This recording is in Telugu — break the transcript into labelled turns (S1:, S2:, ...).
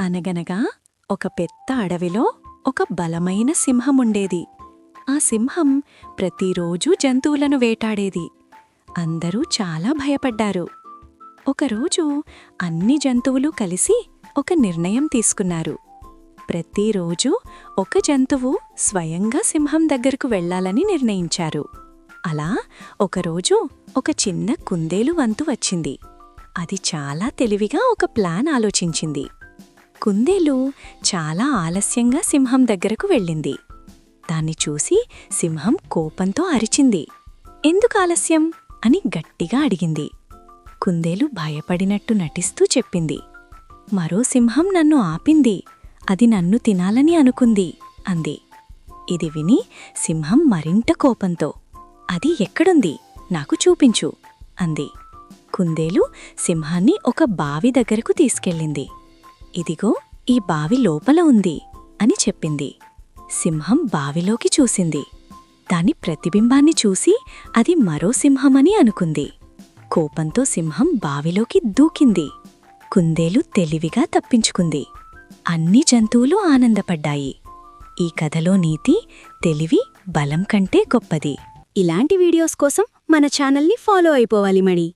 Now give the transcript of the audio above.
S1: అనగనగా ఒక పెద్ద అడవిలో ఒక బలమైన సింహముండేది. ఆ సింహం ప్రతిరోజూ జంతువులను వేటాడేది. అందరూ చాలా భయపడ్డారు. ఒకరోజు అన్ని జంతువులు కలిసి ఒక నిర్ణయం తీసుకున్నారు. ప్రతిరోజూ ఒక జంతువు స్వయంగా సింహం దగ్గరకు వెళ్లాలని నిర్ణయించారు. అలా ఒకరోజు ఒక చిన్న కుందేలు వంతు వచ్చింది. అది చాలా తెలివిగా ఒక ప్లాన్ ఆలోచించింది. కుందేలు చాలా ఆలస్యంగా సింహం దగ్గరకు వెళ్ళింది. దాన్ని చూసి సింహం కోపంతో అరిచింది. ఎందుకు ఆలస్యం అని గట్టిగా అడిగింది. కుందేలు భయపడినట్టు నటిస్తూ చెప్పింది, మరో సింహం నన్ను ఆపింది, అది నన్ను తినాలని అనుకుంది అంది. ఇది విని సింహం మరింత కోపంతో, అది ఎక్కడుంది, నాకు చూపించు అంది. కుందేలు సింహాన్ని ఒక బావి దగ్గరకు తీసుకెళ్ళింది. ఇదిగో ఈ బావి లోపల ఉంది అని చెప్పింది. సింహం బావిలోకి చూసింది. దాని ప్రతిబింబాన్ని చూసి అది మరో సింహమని అనుకుంది. కోపంతో సింహం బావిలోకి దూకింది. కుందేలు తెలివిగా తప్పించుకుంది. అన్ని జంతువులు ఆనందపడ్డాయి. ఈ కథలో నీతి, తెలివి బలం కంటే గొప్పది.
S2: ఇలాంటి వీడియోస్ కోసం మన ఛానల్ని ఫాలో అయిపోవాలి మరి.